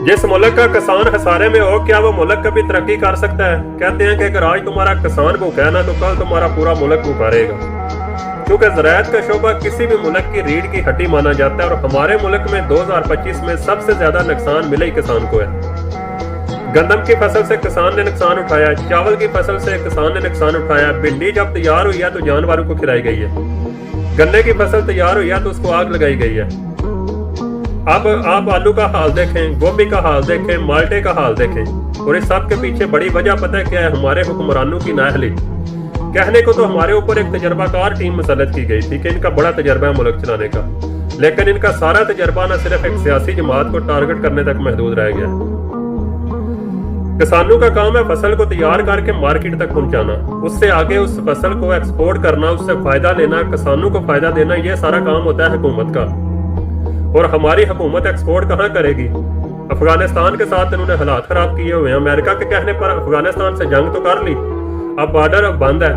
जिस मुल्क का किसान खसारे में हो, क्या वो मुल्क कभी तरक्की कर सकता है? कहते हैं कि अगर आज तुम्हारा किसान भूखा है ना, तो कल तुम्हारा पूरा मुल्क भूखा रहेगा। क्योंकि ज़राअत का शोबा किसी भी मुल्क की रीढ़ की हड्डी माना जाता है और हमारे मुल्क में 2025 में सबसे ज्यादा नुकसान मिले ही किसान को है। गंदम की फसल से किसान ने नुकसान उठाया, चावल की फसल से किसान ने नुकसान उठाया, भिंडी जब तैयार हुई है तो जानवरों को खिलाई गई है, गन्ने की फसल तैयार हुई है तो उसको आग लगाई गई है। अब आप आलू का हाल देखें, गोभी का हाल देखें, माल्टे का हाल देखें, और इस सब के पीछे बड़ी वजह पता है क्या है? हमारे हुक्मरानों की नाअहली। कहने को तो हमारे ऊपर एक तजर्बाकार टीम मुसल्लत की गई थी कि इनका बड़ा तजर्बा है मुल्क चलाने का, लेकिन इनका सारा तजर्बा न सिर्फ एक सियासी जमात को टारगेट करने तक महदूद रह गया। किसानों का काम है फसल को तैयार करके मार्केट तक पहुंचाना, उससे आगे उस फसल को एक्सपोर्ट करना, उससे फायदा लेना, किसानों को फायदा देना, यह सारा काम होता है हुकूमत का। और हमारी हुकूमत एक्सपोर्ट कहाँ करेगी? अफगानिस्तान के साथ इन्होंने हालात खराब किए हुए हैं। अमेरिका के कहने पर अफगानिस्तान से जंग तो कर ली, अब बॉर्डर अब बंद है।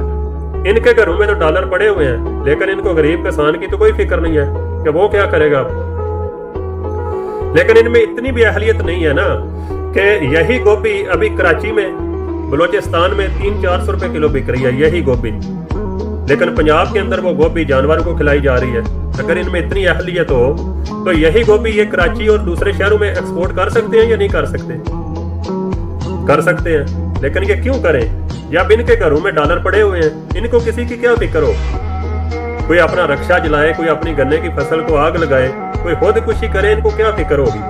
इनके घरों में तो डॉलर पड़े हुए हैं, लेकिन इनको गरीब किसान की तो कोई फिक्र नहीं है कि वो क्या करेगा। लेकिन इनमें इतनी भी अहलियत नहीं है ना कि यही गोभी अभी कराची में, बलोचिस्तान में 300-400 रुपए किलो बिक रही है यही गोभी, लेकिन पंजाब के अंदर वो गोभी जानवरों को खिलाई जा रही है। अगर इनमें इतनी अहलियत हो तो यही गोभी ये कराची और दूसरे शहरों में एक्सपोर्ट कर सकते हैं या नहीं कर सकते? कर सकते हैं, लेकिन ये क्यों करें जब इनके घरों में डॉलर पड़े हुए हैं? इनको किसी की क्या फिक्र हो? कोई अपना रक्षा जलाए, कोई अपनी गन्ने की फसल को आग लगाए, कोई खुदकुशी करे, इनको क्या फिक्र होगी?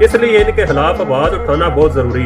इसलिए इनके खिलाफ आवाज उठाना बहुत जरूरी है।